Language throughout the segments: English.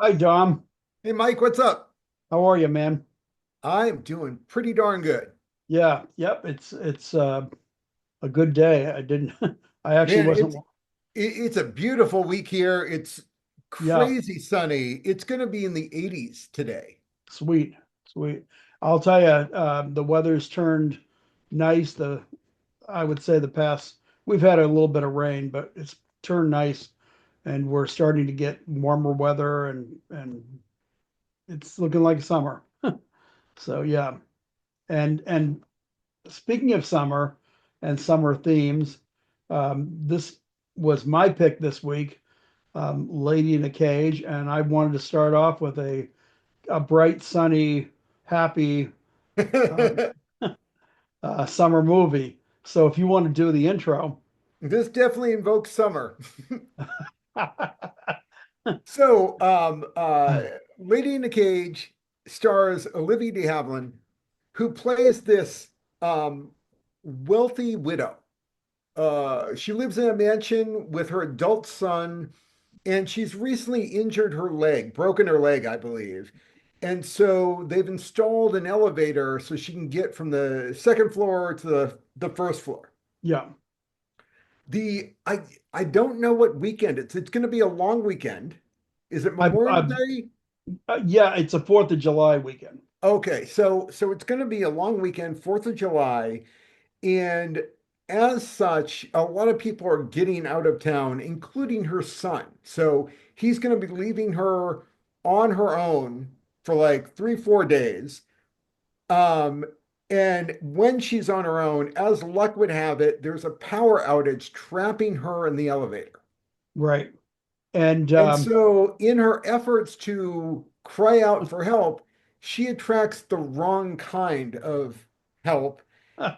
Hi, Dom. Hey, Mike, what's up? How are you, man? I'm doing pretty darn good. Yeah, yep. It's a good day. I didn't. I actually Man, wasn't. it's a beautiful week here. It's Yeah, crazy sunny. It's going to be in the 80s today. sweet, sweet. I'll tell you, the weather's turned nice. I would say the past we've had a little bit of rain, but it's turned nice, and we're starting to get warmer weather, and it's looking like summer. So yeah, and speaking of summer and summer themes, this was my pick this week, Lady in a Cage, and I wanted to start off with a bright, sunny, happy um, summer movie. So if you want to do the intro, This definitely invokes summer. So, Lady in the Cage stars Olivia de Havilland, who plays this um, wealthy widow. She lives in a mansion with her adult son, and she's recently injured her leg, broken her leg, I believe. And so they've installed an elevator so she can get from the second floor to the first floor. yeah, The I don't know what weekend it's going to be a long weekend. Is it Memorial I Day? yeah, it's a Fourth of July weekend. Okay, so it's going to be a long weekend, 4th of July, and as such, a lot of people are getting out of town, including her son. So he's going to be leaving her on her own for like 3, 4 days. Um, and when she's on her own, as luck would have it, there's a power outage trapping her in the elevator. Right, and And so, in her efforts to cry out for help, she attracts the wrong kind of help.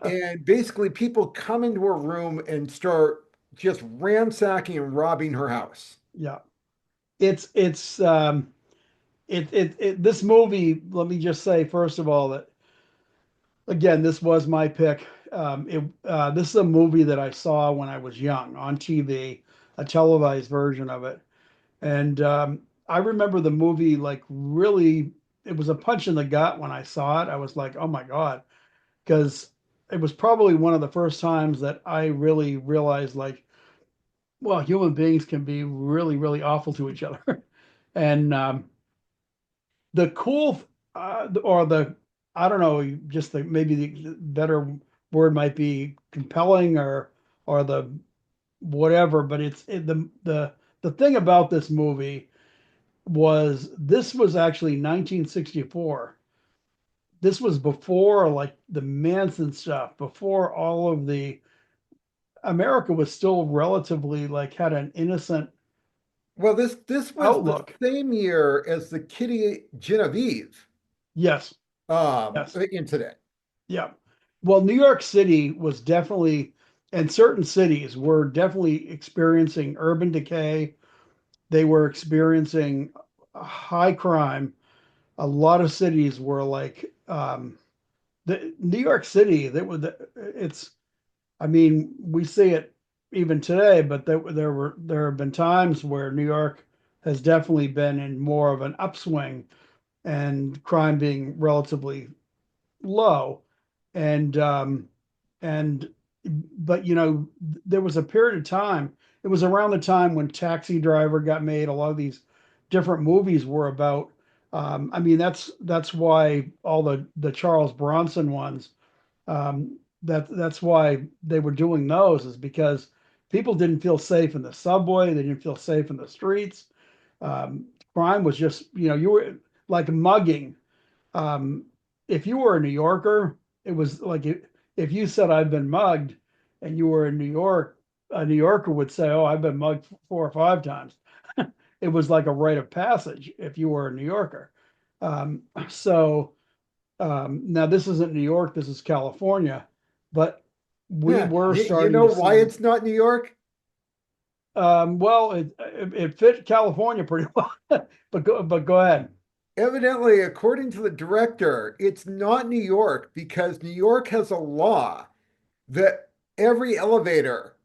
And basically, people come into her room and start just ransacking and robbing her house. yeah, it's this movie. Let me just say first of all that again, this was my pick. This is a movie that I saw when I was young on TV, a televised version of it, and I remember the movie like really. It was a punch in the gut when I saw it. I was like, "Oh my God," because it was probably one of the first times that I really realized, like, well, human beings can be really, really awful to each other, and the cool or the I don't know, just the maybe the better word might be compelling or the whatever, but the thing about this movie was this was actually 1964. This was before like the Manson stuff, before all of the America was still relatively like had an innocent Well, this was the outlook. same year as the Kitty Genevieve Yes, yes. incident. Yeah. Well, New York City was definitely, and certain cities were definitely experiencing urban decay. They were experiencing high crime. A lot of cities were like, the New York City, it's, I mean, we see it even today, but there have been times where New York has definitely been in more of an upswing and crime being relatively low. And and but there was a period of time. It was around the time when Taxi Driver got made. A lot of these different movies were about. I mean, that's why all the Charles Bronson ones. That's why they were doing those is because people didn't feel safe in the subway. They didn't feel safe in the streets. Um, Crime was just you were like mugging. um, if you were a New Yorker, it was like if you said I've been mugged, and you were in New York, a New Yorker would say, "Oh, I've been mugged 4 or 5 times." It was like a rite of passage if you were a New Yorker. So now this isn't New York, this is California, but we Yeah, were you starting know to why see. it's not New York? Well, it fit California pretty well, but go ahead. Evidently, according to the director, it's not New York because New York has a law that every elevator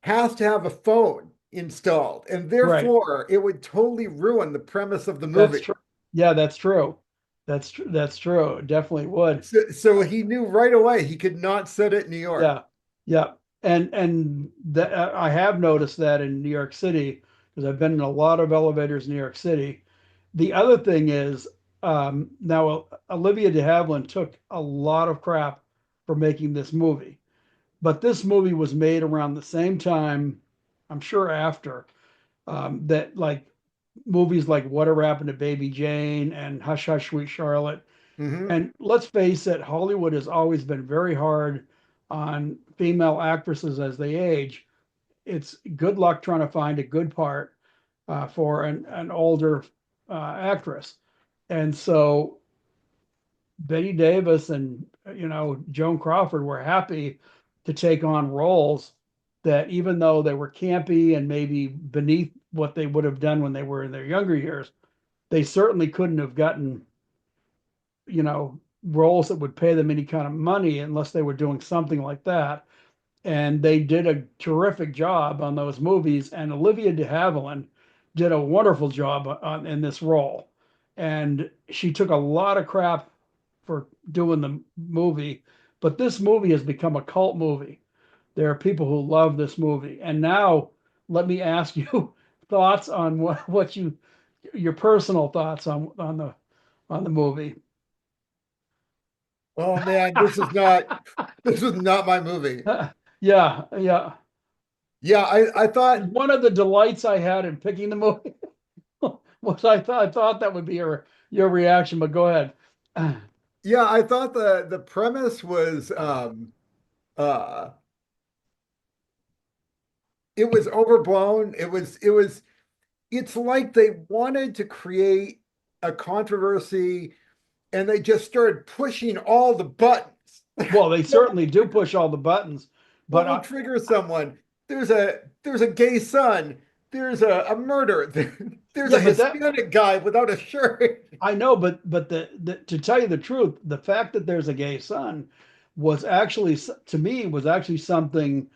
has to have a phone installed, and Right. therefore it would totally ruin the premise of the That's movie. true. Yeah, that's true. That's true. That's true. It definitely would. So he knew right away he could not set it in New York. Yeah, yeah, and that I have noticed that in New York City because I've been in a lot of elevators in New York City. The other thing is now Olivia de Havilland took a lot of crap for making this movie, but this movie was made around the same time, I'm sure after that like movies like Whatever Happened to Baby Jane and Hush Hush Sweet Charlotte. Hmm. And let's face it, Hollywood has always been very hard on female actresses as they age. It's good luck trying to find a good part for an older actress. And so Betty Davis and Joan Crawford were happy to take on roles that even though they were campy and maybe beneath what they would have done when they were in their younger years, they certainly couldn't have gotten roles that would pay them any kind of money unless they were doing something like that. And they did a terrific job on those movies. And Olivia de Havilland did a wonderful job in this role. And she took a lot of crap for doing the movie, but this movie has become a cult movie. There are people who love this movie. And now let me ask you thoughts on what your personal thoughts on the movie. Oh man, this was not my movie. Yeah, yeah. Yeah, I thought One of the delights I had in picking the movie was I thought that would be your reaction, but go ahead. yeah, I thought the premise was uh it was overblown. It's like they wanted to create a controversy and they just started pushing all the buttons. Well, they certainly do push all the buttons, What but will trigger someone? There's a gay son. There's a murder. There's yeah, a but that Hispanic guy without a shirt. I know, but the to tell you the truth, the fact that there's a gay son was actually to me was actually something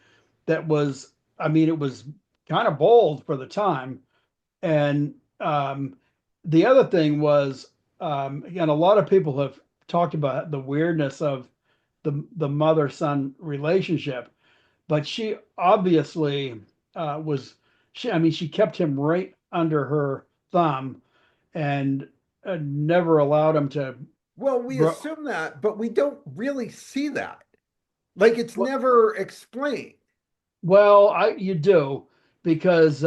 that was, I mean, it was kind of bold for the time. And the other thing was, again, a lot of people have talked about the weirdness of the mother son relationship, but she obviously was she. I mean, she kept him right under her thumb and never allowed him to Well, we grow. assume that, but we don't really see that. Like it's never explained. Well, I you do because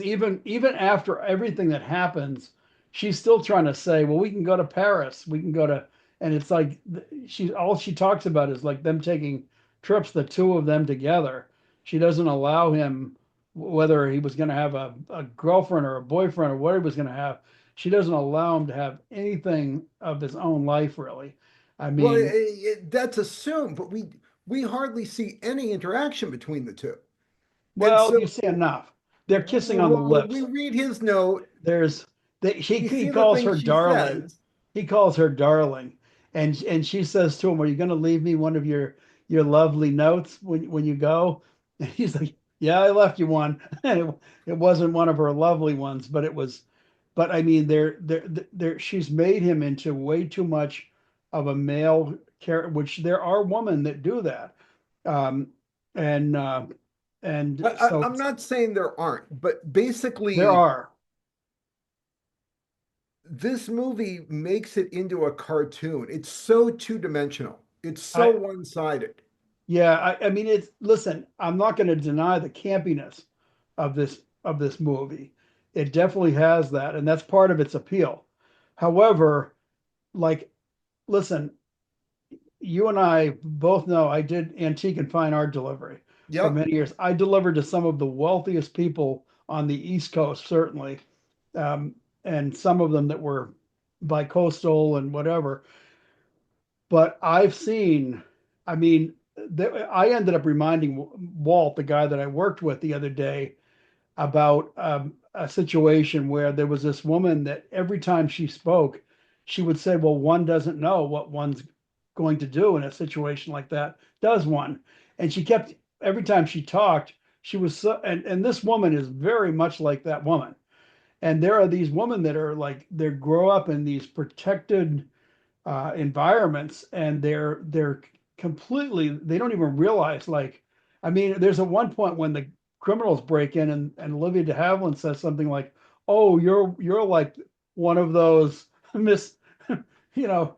even after everything that happens, she's still trying to say, well, we can go to Paris, we can go to, and it's like she all she talks about is like them taking trips, the two of them together. She doesn't allow him, whether he was going to have a girlfriend or a boyfriend or what he was going to have. She doesn't allow him to have anything of his own life, really. I Well, mean, that's assumed, but we hardly see any interaction between the two. And well, so you see enough. They're kissing on the well, we lips. read his note, There's he we he see the calls things her she darling. says. He calls her darling, and she says to him, "Are you going to leave me one of your lovely notes when you go?" And he's like, "Yeah, I left you one." And it wasn't one of her lovely ones, but it was. But I mean, she's made him into way too much of a male character, which there are women that do that, um, and so I'm not saying there aren't, but there basically, are. this movie makes it into a cartoon. It's so two-dimensional. It's so I one-sided. Yeah, I mean it's listen, I'm not going to deny the campiness of this movie. It definitely has that, and that's part of its appeal. However, like listen, you and I both know I did antique and fine art delivery for Yep. many years. I delivered to some of the wealthiest people on the East Coast, certainly, um, and some of them that were bi-coastal and whatever. But I've seen, I mean, I ended up reminding Walt, the guy that I worked with the other day, about a situation where there was this woman that every time she spoke, she would say, well, one doesn't know what one's going to do in a situation like that, does one? And she kept, every time she talked, she was so, and this woman is very much like that woman. And there are these women that are like they grow up in these protected environments, and they're completely they don't even realize like I mean there's a one point when the criminals break in and Olivia de Havilland says something like, oh, you're like one of those mis you know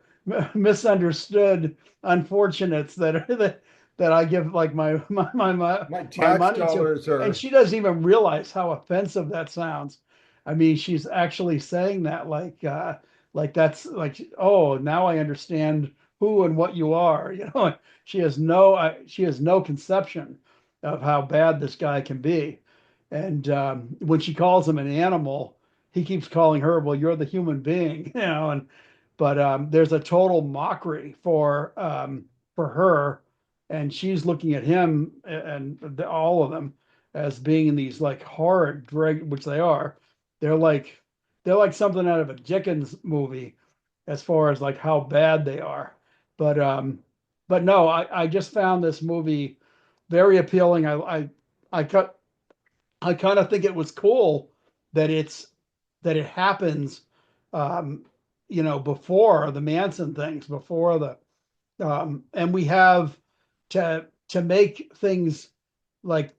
misunderstood unfortunates that are that I give like My my tax money to, dollars and are. she doesn't even realize how offensive that sounds. I mean, she's actually saying that like that's like, oh, now I understand who and what you are. You know, she has no conception of how bad this guy can be. And when she calls him an animal, he keeps calling her, well, you're the human being, you know. And but there's a total mockery for her, and she's looking at him and all of them as being these like horrid drag, which they are. They're like they're like something out of a Dickens movie as far as like how bad they are. But no, I just found this movie very appealing. I cut I kind of think it was cool that that it happens um, you know, before the Manson things, before the and we have to make things like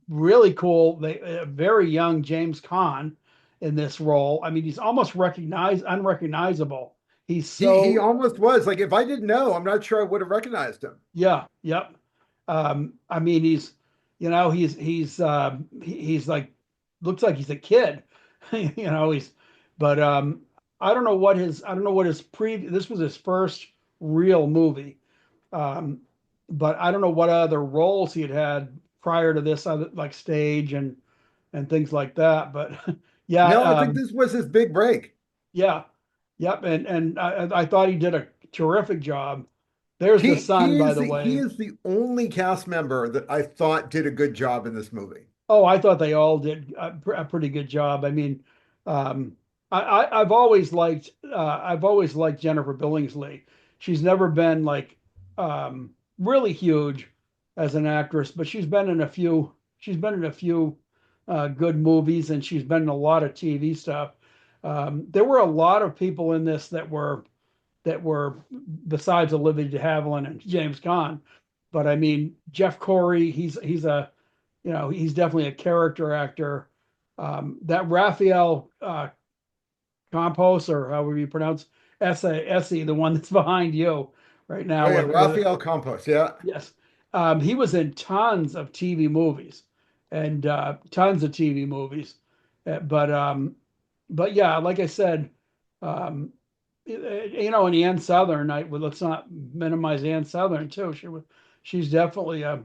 really cool. They very young James Caan in this role. I mean, he's almost unrecognizable. He's He so almost was like if I didn't know, I'm not sure I would have recognized him. yeah, yep. I mean, he's you know he's like looks like he's a kid, you know. He's but I don't know what his pre this was his first real movie. Um, but I don't know what other roles he had prior to this, other like stage and things like that. But yeah, No, I think this was his big break. yeah, yep. And I thought he did a terrific job. There's the son, by the He way. is the only cast member that I thought did a good job in this movie. Oh, I thought they all did a pretty good job. I mean, um, I've always liked Jennifer Billingsley. She's never been like really huge as an actress, but she's been in a few good movies, and she's been in a lot of TV stuff. There were a lot of people in this that were besides Olivia de Havilland and James Caan. But I mean, Jeff Corey, he's a you know, he's definitely a character actor. That Raphael Campos, or however you pronounce Essie, the one that's behind you right Oh now yeah, with Raphael Campos. Yeah. yes, he was in tons of TV movies and tons of TV movies. But but yeah, like I said, um, you know, and Ann Southern, well, let's not minimize Ann Southern too. She's definitely a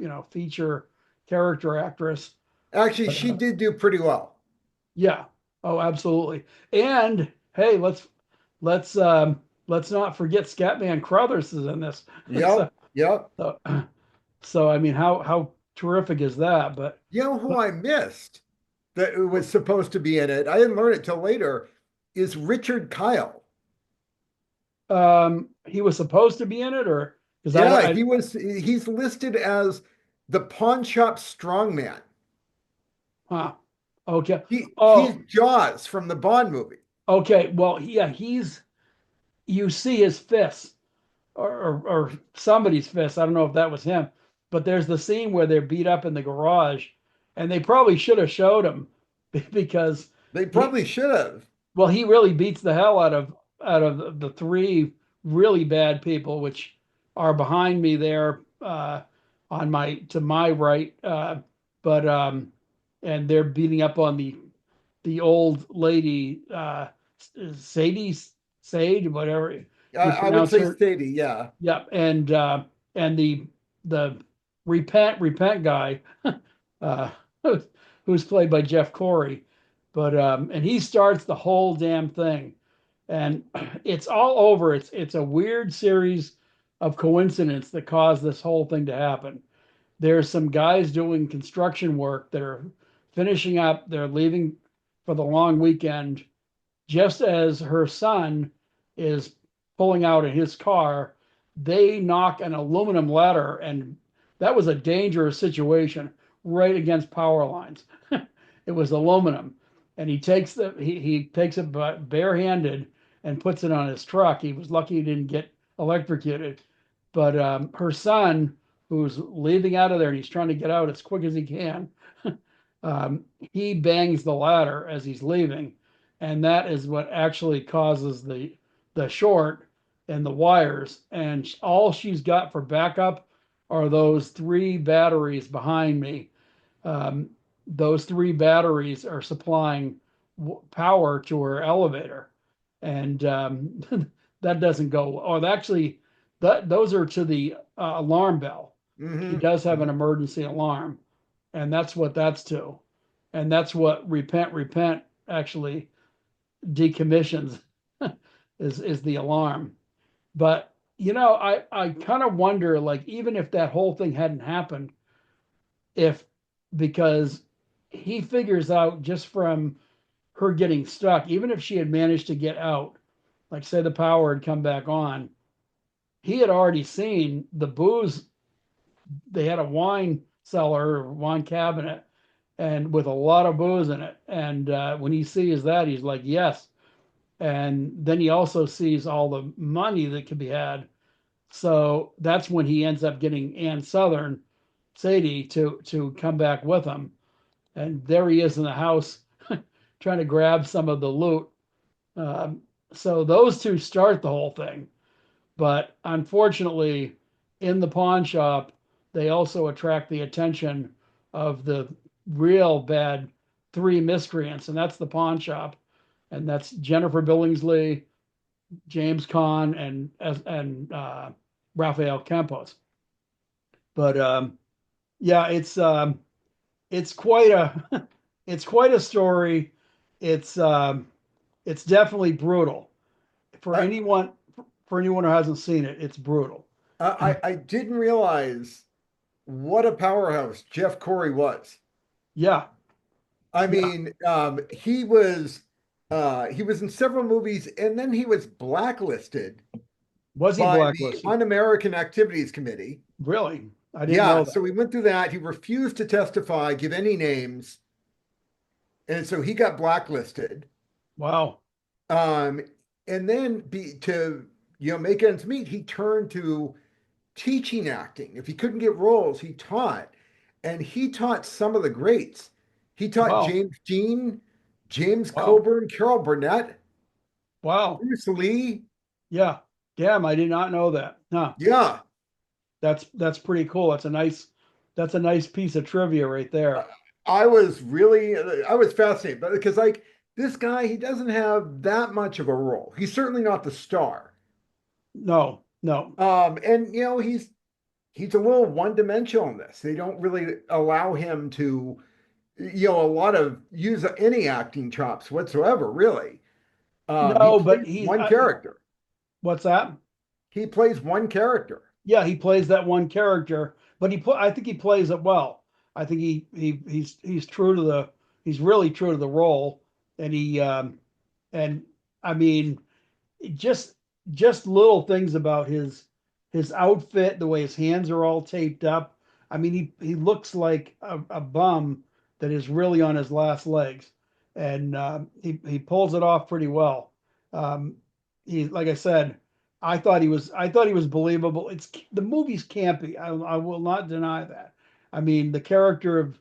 you know feature character actress. Actually, But she did do pretty well. yeah, oh, absolutely. And hey, let's not forget Scatman Crothers is in this. So, Yep. Yep. so so I mean, how terrific is that? You know who But I missed that was supposed to be in it? I didn't learn it till later. Is Richard Kyle. he was supposed to be in it, or because I don't, Yeah, he's listed as the pawn shop strongman. huh? Okay. He's Oh, Jaws from the Bond movie. okay. Well, yeah, you see his fists or somebody's fist. I don't know if that was him, but there's the scene where they're beat up in the garage, and they probably should have showed him because They he probably should have. well he really beats the hell out of the three really bad people which are behind me there on my to my right, but and they're beating up on the old lady Sadie Sade whatever you I would pronounce say her. Sadie, yeah. Yep, and the repent guy, uh, who's played by Jeff Corey, but and he starts the whole damn thing, and it's all over. It's a weird series of coincidence that caused this whole thing to happen. There's some guys doing construction work that are finishing up. They're leaving for the long weekend, just as her son is pulling out in his car, they knock an aluminum ladder, and that was a dangerous situation right against power lines. It was aluminum, and he takes it barehanded and puts it on his truck. He was lucky he didn't get electrocuted, but her son, who's leaving out of there and he's trying to get out as quick as he can, he bangs the ladder as he's leaving, and that is what actually causes the short in the wires. And all she's got for backup are those three batteries behind me. Um, those three batteries are supplying power to her elevator, and that doesn't go. Oh, actually, those are to the alarm bell. She Hmm. does have an emergency alarm, and that's what that's to, and that's what repent actually decommissions is the alarm. But I kind of wonder, like, even if that whole thing hadn't happened, if because he figures out just from her getting stuck, even if she had managed to get out, like say the power had come back on, he had already seen the booze. They had a wine cellar or wine cabinet and with a lot of booze in it. And when he sees that, he's like, yes. And then he also sees all the money that could be had. So that's when he ends up getting Ann Southern, Sadie, to come back with him. And there he is in the house trying to grab some of the loot. Um, so those two start the whole thing. But unfortunately, in the pawn shop, they also attract the attention of the real bad three miscreants, and that's the pawn shop, and that's Jennifer Billingsley, James Caan, and Rafael Campos. But yeah, it's quite a it's quite a story. It's um, it's definitely brutal for I, anyone who hasn't seen it. It's brutal. I didn't realize what a powerhouse Jeff Corey was. Yeah, I yeah. mean, he was in several movies, and then he was blacklisted Was he by the blacklisted? Un-American Activities Committee. Really? I didn't Yeah, know that. so he went through that. He refused to testify, give any names, and so he got blacklisted. Wow. Um, and then to make ends meet, he turned to teaching acting. If he couldn't get roles, he taught, and he taught some of the greats. He taught Wow. James Dean, James Wow. Coburn, Carol Burnett, Wow. Bruce Lee. Yeah. Damn, I did not know that. Huh. Yeah, That's pretty cool. That's a nice piece of trivia right I there. I was fascinated, but because like this guy, he doesn't have that much of a role. He's certainly not the star. No, no. And he's a little one-dimensional in this. They don't really allow him to, a lot of use any acting chops whatsoever, really. He No, but plays one character. what's that? He plays one character. Yeah, he plays that one character, but I think he plays it well. I think he's true to the he's really true to the role, and and I mean just just little things about his outfit, the way his hands are all taped up. I mean, he looks like a bum that is really on his last legs, and he pulls it off pretty well. Um, he like I said, I thought he was believable. It's the movie's campy. I will not deny that. I mean, the character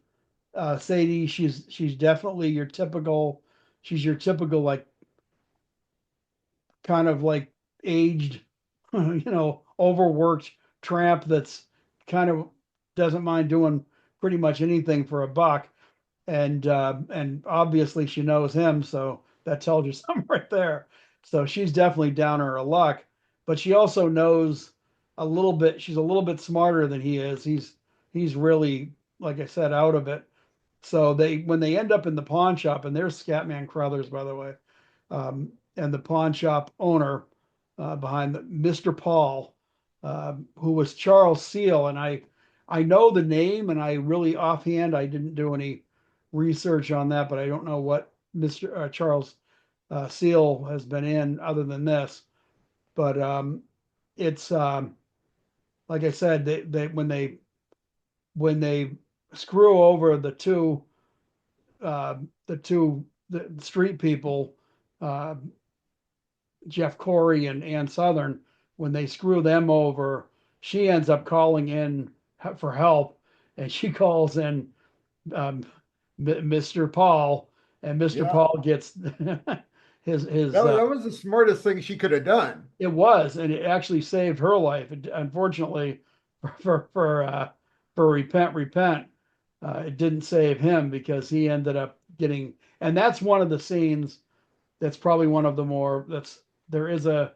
of Sadie, she's definitely your typical. She's your typical like kind of like aged, overworked tramp that's kind of doesn't mind doing pretty much anything for a buck. And obviously she knows him, so that tells you something right there. So she's definitely down on her luck, but she also knows a little bit. She's a little bit smarter than he is. He's really, like I said, out of it. So when they end up in the pawn shop, and there's Scatman Crothers, by the way, and the pawn shop owner behind Mr. Paul, who was Charles Seal, and I know the name, and I really offhand I didn't do any research on that, but I don't know what Mr. Charles Seal has been in other than this. But it's like I said, they when they when they screw over uh, the street people, uh, Jeff Corey and Ann Southern, when they screw them over, she ends up calling in for help, and she calls in um, Mr. Paul, and Mr. Yeah. Paul gets his That was the smartest thing she could have done. it was, and it actually saved her life. Unfortunately, for for uh, for repent, it didn't save him because he ended up getting. And that's one of the scenes that's probably one of the more that's there is a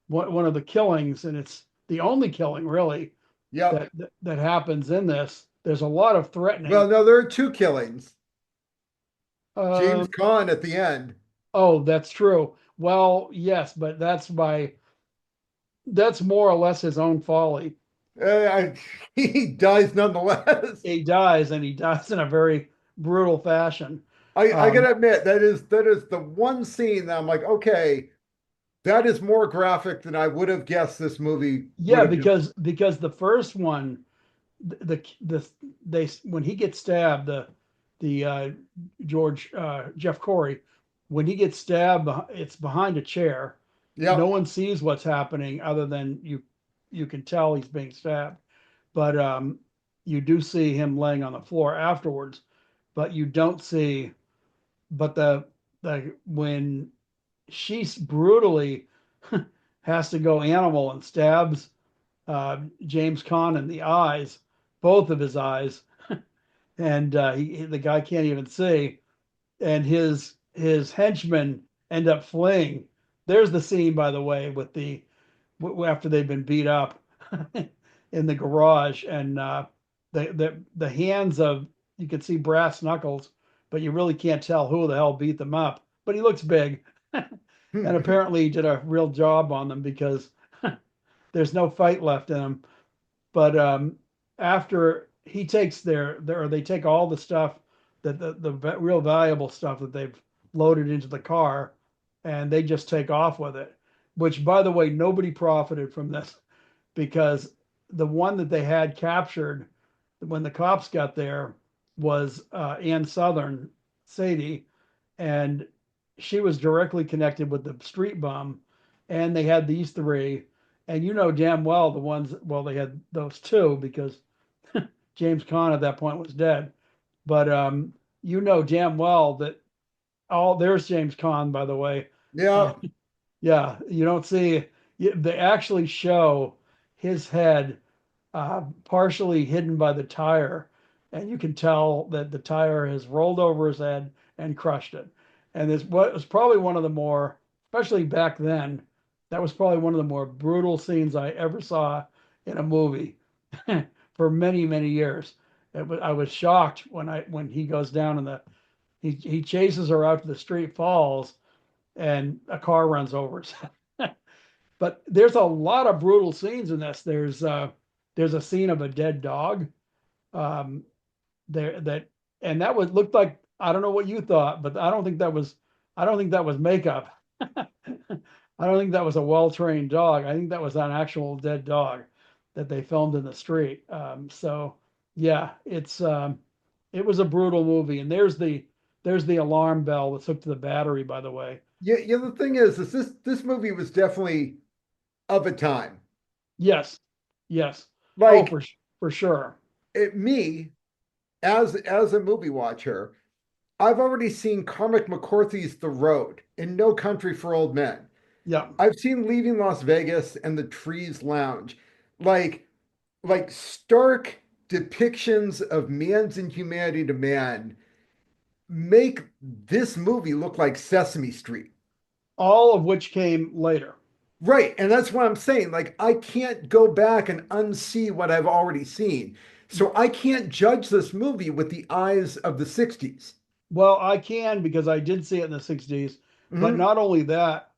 one of the killings, and it's the only killing really Yep. that happens in this. There's a lot of threatening. Well, no, there are two killings. James Um, Caan at the end. oh, that's true. Well, yes, but that's more or less his own folly. He dies nonetheless. He dies, and he dies in a very brutal fashion. I Um, gotta admit that is the one scene that I'm like, okay, that is more graphic than I would have guessed this movie would yeah, have been. because the first one, the they when he gets stabbed, the George Jeff Corey, when he gets stabbed, it's behind a chair. No Yep. one sees what's happening other than you. You can tell he's being stabbed, but you do see him laying on the floor afterwards. But you don't see. But the when she brutally has to go animal and stabs James Caan in the eyes, both of his eyes, and the guy can't even see. And his henchmen end up fleeing. There's the scene, by the way, with the after they've been beat up in the garage, and the hands of you can see brass knuckles, but you really can't tell who the hell beat them up. But he looks big, and apparently he did a real job on them because there's no fight left in him. But after he takes or they take all the stuff that the real valuable stuff that they've loaded into the car, and they just take off with it. Which, by the way, nobody profited from this because the one that they had captured when the cops got there was Ann Southern, Sadie, and she was directly connected with the street bomb. And they had these three, and you know damn well the ones. Well, they had those two because James Caan at that point was dead. But you know damn well that all there's James Caan, by the way. Uh, Yeah. yeah, you don't see. They actually show his head partially hidden by the tire, and you can tell that the tire has rolled over his head and crushed it. And this was probably one of the more, especially back then, that was probably one of the more brutal scenes I ever saw in a movie for many, many years. I was shocked when he goes down and he chases her out to the street, falls, and a car runs over his head. But there's a lot of brutal scenes in this. There's a scene of a dead dog. Um, there that and that would look like I don't know what you thought, but I don't think that was makeup. I don't think that was a well-trained dog. I think that was an actual dead dog that they filmed in the street. So yeah, it was a brutal movie. And there's the alarm bell that's hooked to the battery, by the way. Yeah, yeah. The thing is this movie was definitely of a time. Yes, yes. Oh, Like for sure. me as a movie watcher, I've already seen Cormac McCarthy's The Road in No Country for Old Men. Yeah. I've seen Leaving Las Vegas and The Trees Lounge. Like stark depictions of man's inhumanity to man make this movie look like Sesame Street. All of which came later. Right. And that's what I'm saying. Like, I can't go back and unsee what I've already seen. So I can't judge this movie with the eyes of the 60s. Well, I can because I did see it in the 60s. But Hmm. not only that,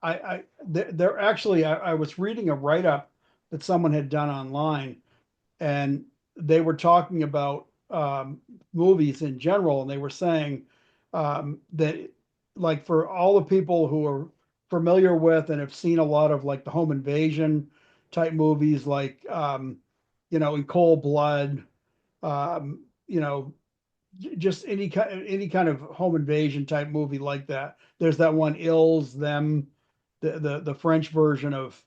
they're actually, I was reading a write up that someone had done online, and they were talking about movies in general. And they were saying that, like, for all the people who are familiar with and have seen a lot of like the home invasion type movies, like, in Cold Blood, you know, just any kind of home invasion type movie like that. There's that one Ills Them, the French version of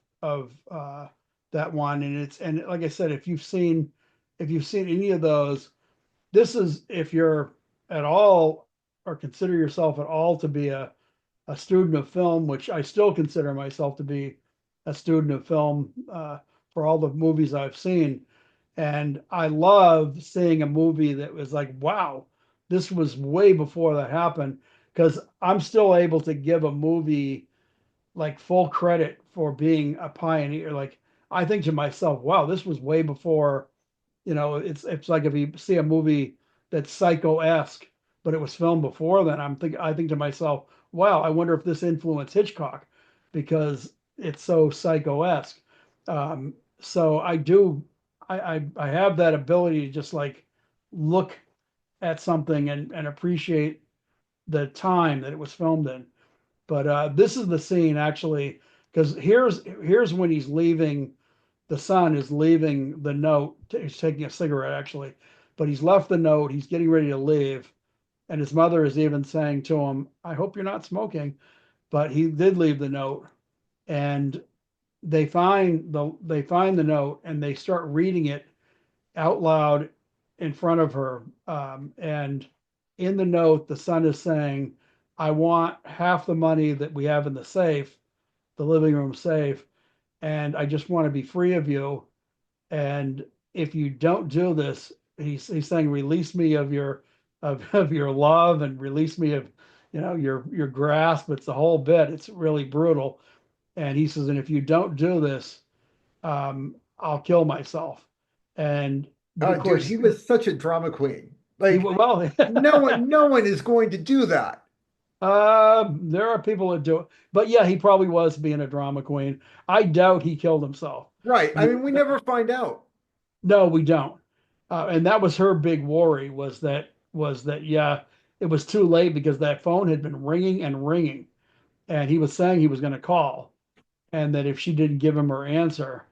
that one, and it's and like I said, if you've seen any of those, this is if you're at all or consider yourself at all to be a student of film, which I still consider myself to be a student of film for all the movies I've seen. And I love seeing a movie that was like, wow, this was way before that happened. Because I'm still able to give a movie like full credit for being a pioneer. Like, I think to myself, wow, this was way before, it's like if you see a movie that's psycho-esque, but it was filmed before then. I think to myself, wow, I wonder if this influenced Hitchcock because it's so psycho-esque. So I have that ability to just like look at something and appreciate the time that it was filmed in. But this is the scene actually, because here's when he's leaving. The son is leaving the note. He's taking a cigarette actually, but he's left the note. He's getting ready to leave, and his mother is even saying to him, "I hope you're not smoking." But he did leave the note, and they find the note and they start reading it out loud in front of her. And in the note, the son is saying, "I want half the money that we have in the safe, the living room safe, and I just want to be free of you. And if you don't do this," he's saying, "Release me of your love and release me of your grasp." It's the whole bit. It's really brutal. And he says, "And if you don't do this, I'll kill myself." And of Dude, course, he was such a drama queen. he Like well, no one is going to do that. there are people that do it, but yeah, he probably was being a drama queen. I doubt he killed himself. Right. I I mean, mean, we never find out. no, we don't. And that was her big worry was that yeah, it was too late because that phone had been ringing and ringing, and he was saying he was going to call, and that if she didn't give him her answer,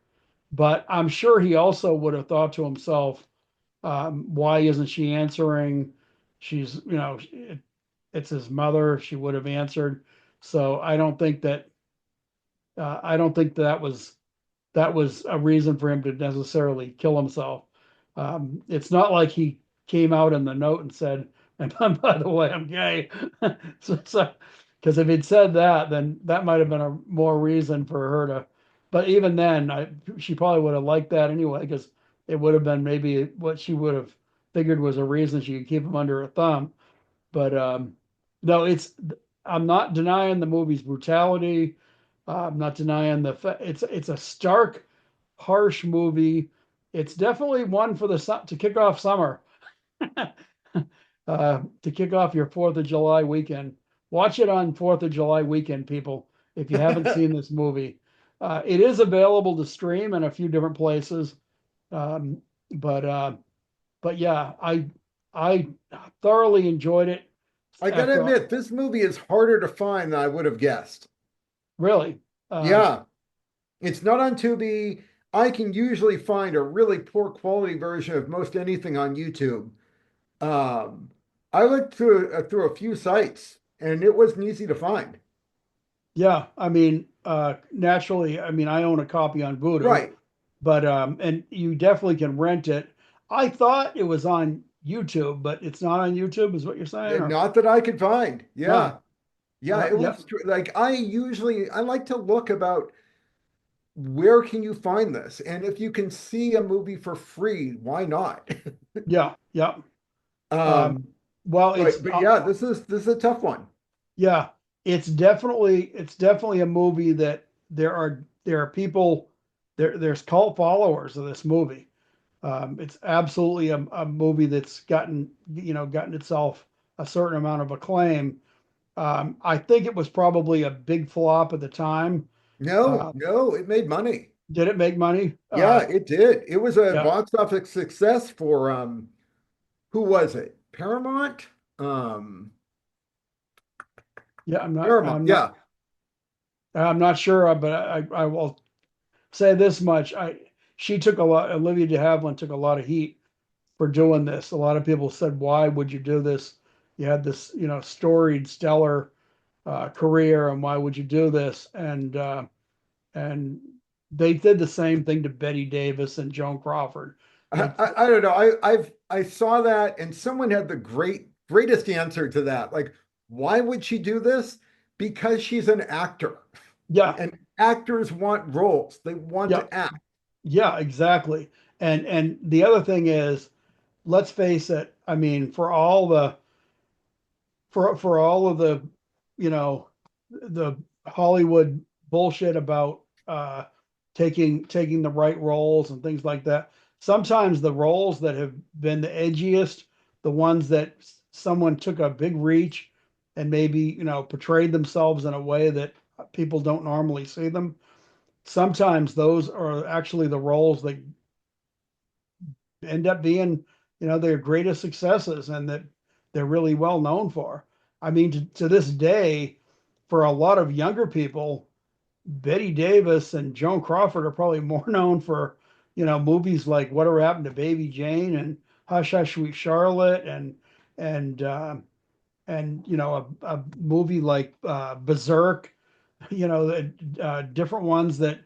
but I'm sure he also would have thought to himself, why isn't she answering? She's, it's his mother. She would have answered. So I don't think that was a reason for him to necessarily kill himself. It's not like he came out in the note and said, "And by the way, I'm gay." So, because if he'd said that, then that might have been a more reason for her to. But even then, she probably would have liked that anyway, because it would have been maybe what she would have figured was a reason she could keep him under her thumb. But no, I'm not denying the movie's brutality. I'm not denying it's a stark, harsh movie. It's definitely one for to kick off summer, to kick off your Fourth of July weekend. Watch it on Fourth of July weekend, people. If you haven't seen this movie, it is available to stream in a few different places. Um, but yeah, I thoroughly enjoyed it. I gotta After admit, this movie is harder to find than I would have guessed. really, Yeah, it's not on Tubi. I can usually find a really poor quality version of most anything on YouTube. Um, I looked through a few sites, and it wasn't easy to find. yeah, I mean, naturally, I mean, I own a copy on Vudu, Right. but and you definitely can rent it. I thought it was on YouTube, but it's not on YouTube, is what you're saying, or Not that I could find. huh? Yeah. Yeah, it Yeah, was like I like to look about where can you find this? And if you can see a movie for free, why not? yeah, yeah. Um, Um, well, but yeah, this is a tough one. yeah, it's definitely a movie that there are people there's cult followers of this movie. It's absolutely a movie that's gotten itself a certain amount of acclaim. I think it was probably a big flop at the time. No, Uh, no, it made money. did it make money? Yeah, it did. It was a Yeah, box office success for who was it? Paramount? Um, yeah. I'm not. Paramount. I'm not. Yeah. I'm not sure, but I will say this much. She took a lot. Olivia de Havilland took a lot of heat for doing this. A lot of people said, "Why would you do this? You had this, storied, stellar career, and why would you do this?" And they did the same thing to Betty Davis and Joan Crawford. They, I don't know. I saw that, and someone had the greatest answer to that. Like, why would she do this? Because she's an actor, yeah, and actors want roles. They want yeah, to act. yeah, exactly. And the other thing is, let's face it. I mean, for all of the, you know, the Hollywood bullshit about taking the right roles and things like that. Sometimes the roles that have been the edgiest, the ones that someone took a big reach and maybe, portrayed themselves in a way that people don't normally see them. Sometimes those are actually the roles that end up being, their greatest successes and that they're really well known for. I mean, to this day, for a lot of younger people, Betty Davis and Joan Crawford are probably more known for, movies like Whatever Happened to Baby Jane and Hush Hush Sweet Charlotte and a movie like Berserk, different ones that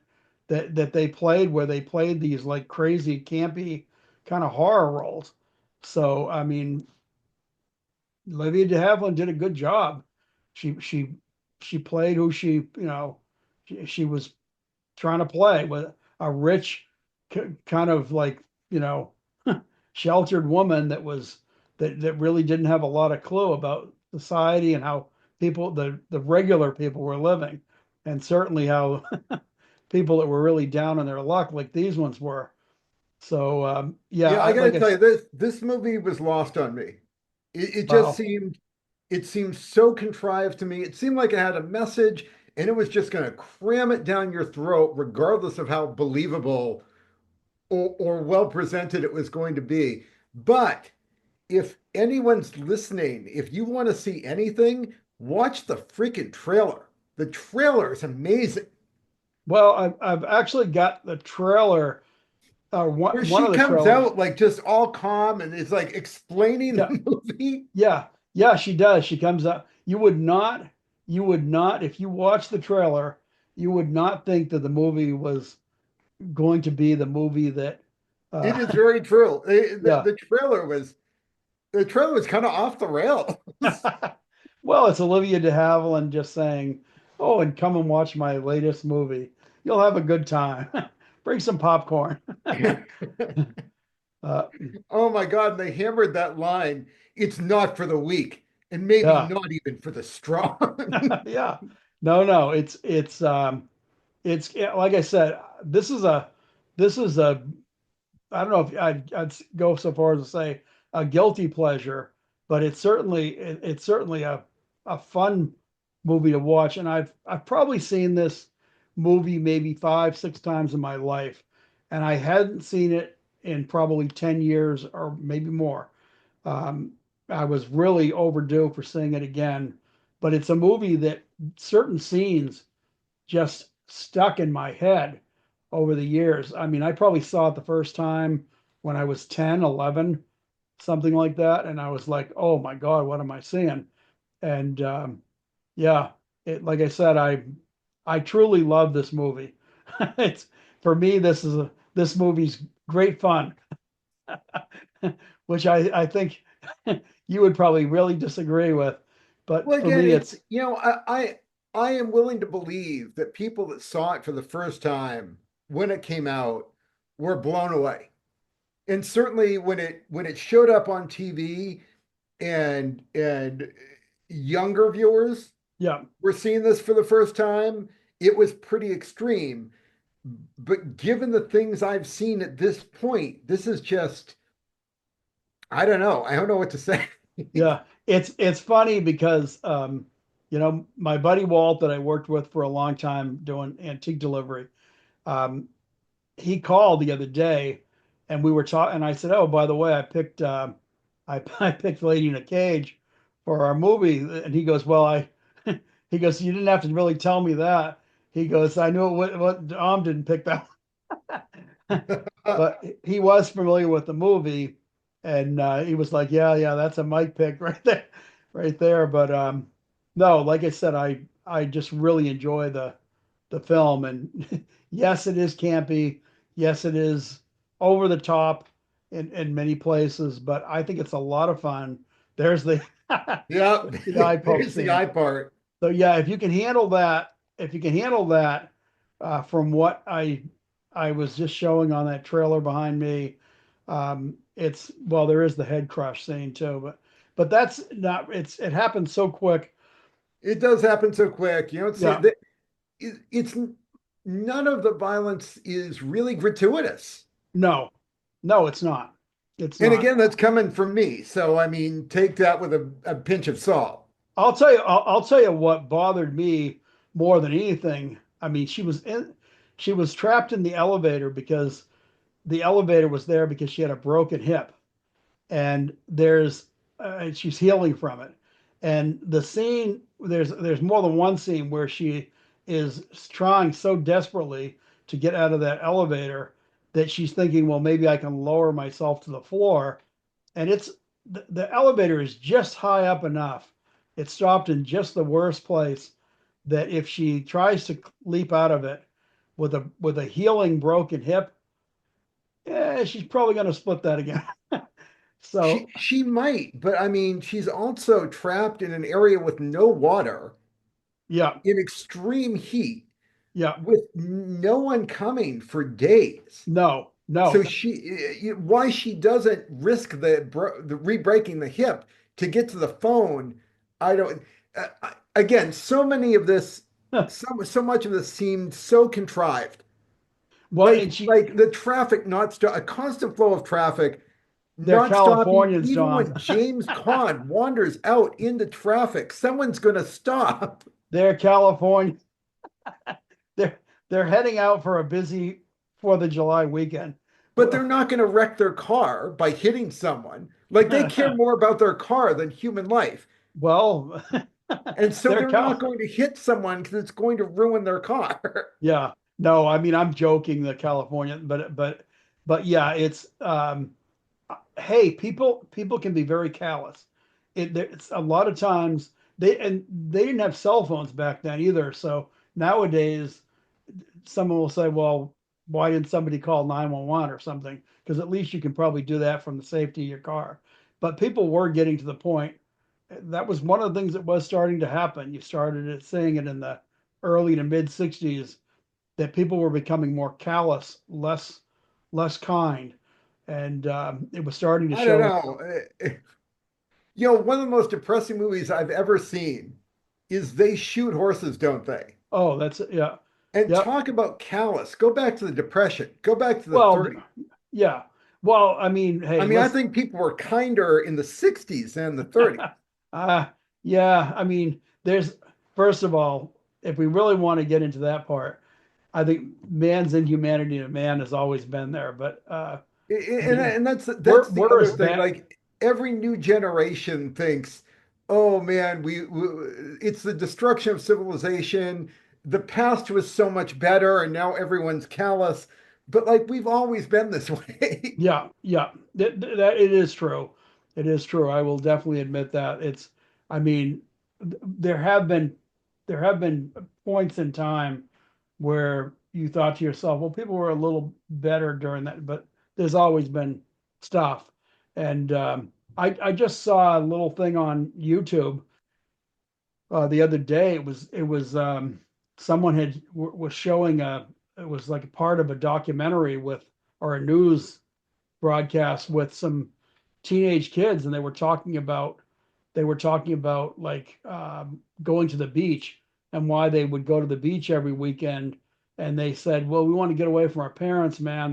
they played where they played these like crazy campy kind of horror roles. So I mean, Olivia de Havilland did a good job. She played who she was trying to play with a rich kind of like you know sheltered woman that really didn't have a lot of clue about society and how the regular people were living, and certainly how people that were really down on their luck like these ones were. So yeah, Yeah, I I got to like I tell you, this movie was lost on me. It just wow. seemed so contrived to me. It seemed like it had a message, and it was just going to cram it down your throat, regardless of how believable or well presented it was going to be. But if anyone's listening, if you want to see anything, watch the freaking trailer. The trailer is amazing. Well, I've actually got the trailer, Where one she of the comes trailers. out like just all calm and is like explaining Yeah, the movie. yeah, yeah, she does. She comes up. You would not, if you watch the trailer, you would not think that the movie was going to be the movie that, It is uh, very true. The, yeah. the trailer was the trailer was kind of off the rails. Well, it's Olivia de Havilland just saying, "Oh, and come and watch my latest movie. You'll have a good time. Bring some popcorn." Uh, Oh my God, they hammered that line. It's not for the weak, and maybe yeah, not even for the strong. yeah. No, no, it's yeah, like I said, this is a I don't know if I'd go so far as to say a guilty pleasure, but it's certainly a fun movie to watch, and I've probably seen this movie maybe 5, 6 times in my life, and I hadn't seen it in probably 10 years or maybe more. Um, I was really overdue for seeing it again, but it's a movie that certain scenes just stuck in my head over the years. I mean, I probably saw it the first time when I was 10, 11, something like that. And I was like, oh my God, what am I seeing? And yeah, like I said, I truly love this movie. It's for me, this movie's great fun, which I think you would probably really disagree with. But Well, for again, me, it's it's I am willing to believe that people that saw it for the first time when it came out were blown away. And certainly when it showed up on TV and younger viewers yeah, were seeing this for the first time, it was pretty extreme. But given the things I've seen at this point, this is just, I don't know. I don't know what to say. yeah, it's funny because my buddy Walt that I worked with for a long time doing antique delivery, um, he called the other day, and we were talking. And I said, "Oh, by the way, I picked Lady in a Cage for our movie." And he goes, "Well, I," he goes, "You didn't have to really tell me that." He goes, "I knew what Dom didn't pick that," but he was familiar with the movie, And he was like, "Yeah, yeah, that's a mic pick right there, right there." But no, like I said, I just really enjoy the film, and yes, it is campy. Yes, it is over the top in many places, but I think it's a lot of fun. There's the Yeah, there's the eye poke there's the scene. eye part. So yeah, if you can handle that, if you can handle that, from what I was just showing on that trailer behind me, it's well, there is the head crush scene too, but that's not it happens so quick. It does happen so quick. You don't see Yeah, that. It's none of the violence is really gratuitous. no, no, it's not. It's And not. again, that's coming from me. So, I mean, take that with a pinch of salt. I'll tell you what bothered me more than anything. I mean, she was trapped in the elevator because the elevator was there because she had a broken hip, and she's healing from it. And the scene, there's more than one scene where she is trying so desperately to get out of that elevator that she's thinking, well, maybe I can lower myself to the floor. And the elevator is just high up enough. It's stopped in just the worst place that if she tries to leap out of it with a healing broken hip, she's probably going to split that again. So She might, but I mean, she's also trapped in an area with no water, yeah, in extreme heat, yeah, with no one coming for days. no, So no, why she doesn't risk the re-breaking the hip to get to the phone, I don't. Again, so many of this, so much of this seemed so contrived. well, and she, Like the traffic not stop, a constant flow of traffic they're not stopping. Californians, Even John. when James Caan wanders out into traffic, someone's going to stop. They're California. They're they're heading out for a busy Fourth of July weekend. But they're not going to wreck their car by hitting someone. Like they care more about their car than human life. Well, And so they're they're not Cal. going to hit someone because it's going to ruin their car. Yeah, no, I mean I'm joking, the California, but yeah, it's hey, people can be very callous. It's a lot of times they didn't have cell phones back then either. So nowadays, someone will say, "Well, why didn't somebody call 911 or something?" Because at least you can probably do that from the safety of your car. But people were getting to the point. That was one of the things that was starting to happen. You started seeing it in the early to mid 60s that people were becoming more callous, less kind, and it was starting to I don't show. know. One of the most depressing movies I've ever seen is They Shoot Horses, Don't They? Oh, that's yeah, And yep. talk about callous. Go back to the Depression. Go back to the Well, 30s. yeah. Well, I mean, I hey, mean, I let's. think people were kinder in the 60s than the 30s. uh, yeah. I mean, there's first of all, if we really want to get into that part, I think man's inhumanity to man has always been there. But I And, mean, and that's the we're other as thing. bad. Like every new generation thinks, oh man, it's the destruction of civilization. The past was so much better, and now everyone's callous. But like we've always been this way. Yeah, yeah, that it is true. It is true. I will definitely admit that. I mean, there have been points in time where you thought to yourself, well, people were a little better during that, but there's always been stuff. And I just saw a little thing on YouTube the other day. It was someone was showing it was like a part of a documentary with or a news broadcast with some teenage kids, and they were talking about like going to the beach and why they would go to the beach every weekend. And they said, "Well, we want to get away from our parents, man.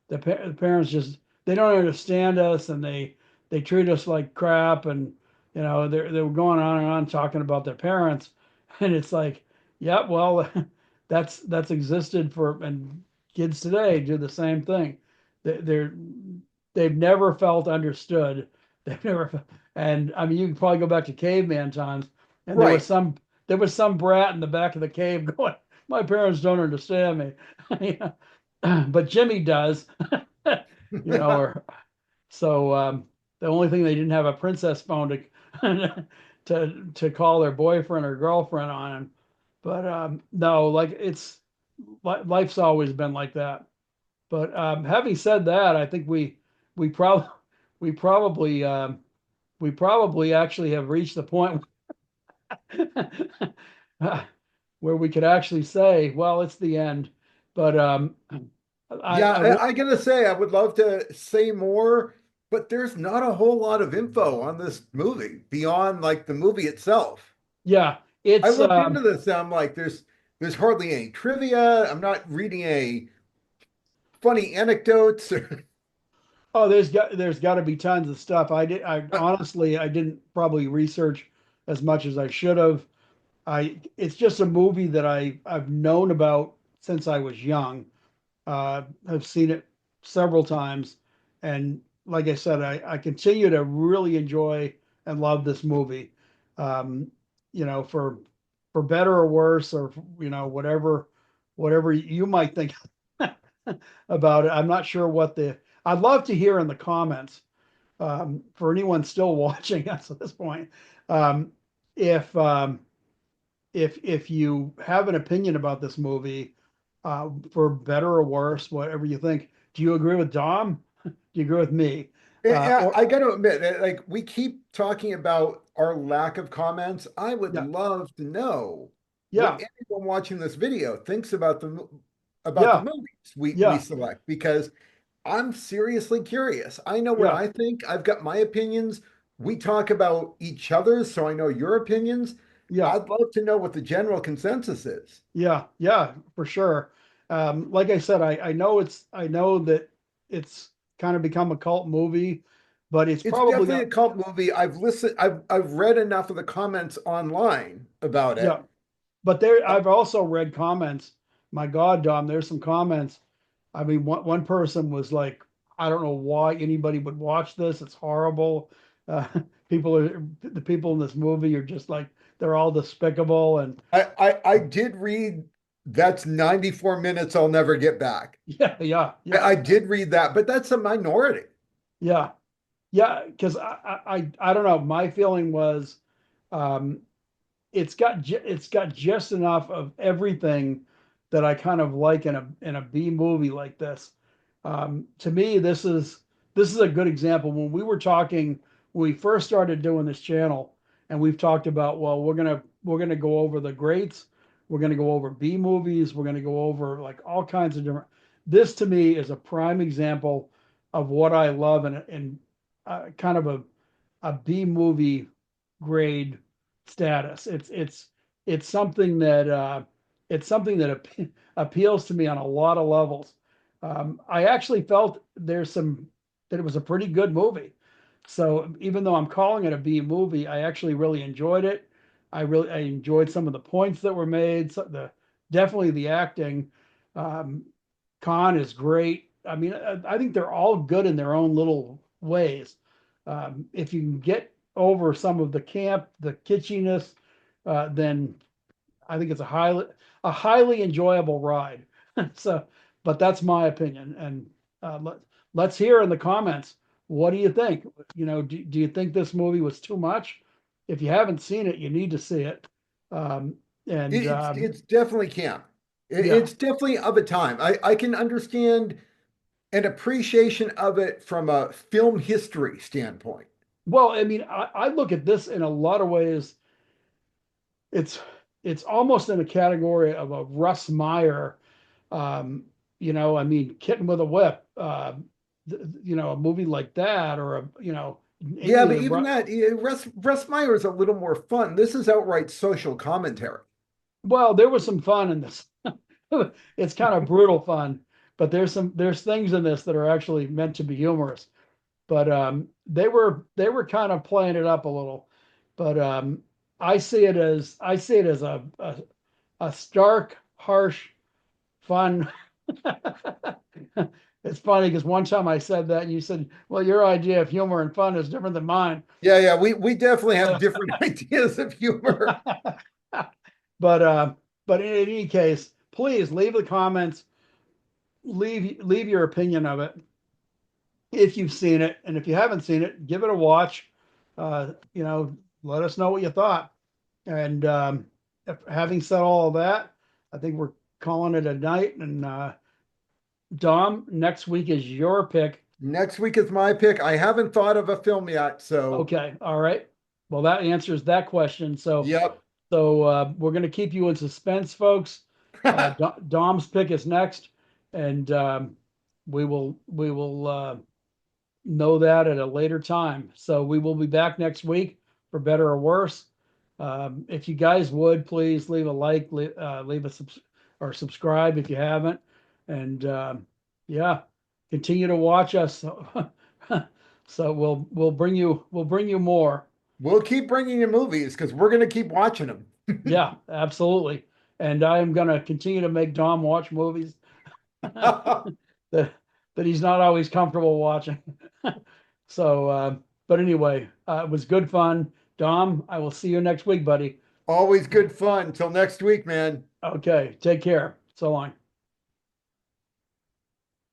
The parents just they don't understand us, and they treat us like crap." And they were going on and on talking about their parents, and it's like, yeah, well, that's existed for and kids today do the same thing. They're they've never felt understood. They've never, and I mean, you can probably go back to caveman times, and Right. there was some brat in the back of the cave going, "My parents don't understand me," but Jimmy does, or so. The only thing they didn't have a princess phone to to call their boyfriend or girlfriend on him. But no, like life's always been like that. But having said that, I think we probably we probably we probably actually have reached the point where we could actually say, well, it's the end. But Yeah, I will, I gotta say, I would love to say more, but there's not a whole lot of info on this movie beyond like the movie itself. yeah, I it's looked into this and I'm like, there's hardly any trivia. I'm not reading a funny anecdotes. oh, there's got to be tons of stuff. I honestly I didn't probably research as much as I should have. I It's just a movie that I've known about since I was young. I've seen it several times, and like I said, I continue to really enjoy and love this movie. Um, you know, for better or worse, or whatever you might think about it. I'm not sure what the. I'd love to hear in the comments for anyone still watching us at this point, um, if if you have an opinion about this movie, for better or worse, whatever you think. Do you agree with Dom? Do you agree with me? Yeah, Or I got to admit, like we keep talking about our lack of comments. I would yeah, love to know what yeah, anyone watching this video thinks about the yeah, movies we yeah, select because I'm seriously curious. I know what yeah, I think. I've got my opinions. We talk about each other's, so I know your opinions. yeah, I'd love to know what the general consensus is. yeah, yeah, for sure. Like I said, I know that it's kind of become a cult movie, but it's It's probably definitely a cult movie. I've read enough of the comments online about yeah. it. But I've also read comments. My God, Dom, there's some comments. I mean, one person was like, I don't know why anybody would watch this. It's horrible. Uh, the people in this movie are just like, they're all despicable. And I did read that's 94 minutes I'll never get back. yeah, yeah, yeah, I did read that, but that's a minority. yeah. Yeah, because I don't know. My feeling was, um, it's got just enough of everything that I kind of like in a B movie like this. To me, this is a good example. When we were talking when we first started doing this channel, and we've talked about, well, we're gonna go over the greats, we're gonna go over B movies, we're gonna go over like all kinds of different. This to me is a prime example of what I love in kind of a B movie grade status. It's something that appeals to me on a lot of levels. I actually felt that it was a pretty good movie. So even though I'm calling it a B movie, I actually really enjoyed it. I enjoyed some of the points that were made. So definitely the acting. Um, Caan is great. I mean, I think they're all good in their own little ways. If you can get over some of the camp, the kitschiness, then I think it's a highly enjoyable ride. So, but that's my opinion. And let's hear in the comments. What do you think? Do you think this movie was too much? If you haven't seen it, you need to see it. Um, and It's definitely camp. yeah, It's definitely of a time. I can understand an appreciation of it from a film history standpoint. well, I mean, I look at this in a lot of ways. It's it's almost in a category of a Russ Meyer. I mean, Kitten with a Whip. A movie like that, or Yeah, any of but the even that, Russ Meyer is a little more fun. This is outright social commentary. well, there was some fun in this. It's kind of brutal fun, but there's things in this that are actually meant to be humorous. But they were kind of playing it up a little. But I see it as a stark, harsh, fun. It's funny because one time I said that and you said, well, your idea of humor and fun is different than mine. Yeah, we definitely have different ideas of humor. but uh, but in any case, please leave the comments, leave your opinion of it. if you've seen it, and if you haven't seen it, give it a watch. You know, let us know what you thought. And having said all of that, I think we're calling it a night. And Dom, next week is your pick. Next week is my pick. I haven't thought of a film yet, so Okay, all right. Well, that answers that question. So, yep. we're going to keep you in suspense, folks. Dom's pick is next, and we will know that at a later time. So we will be back next week for better or worse. If you guys would please leave a like, leave a or subscribe if you haven't, and yeah, continue to watch us. So we'll bring you more. We'll keep bringing you movies because we're going to keep watching them. Yeah, absolutely. And I am going to continue to make Dom watch movies that that he's not always comfortable watching. So, but anyway, it was good fun. Dom, I will see you next week, buddy. Always good fun. Till next week, man. Okay, take care. So long.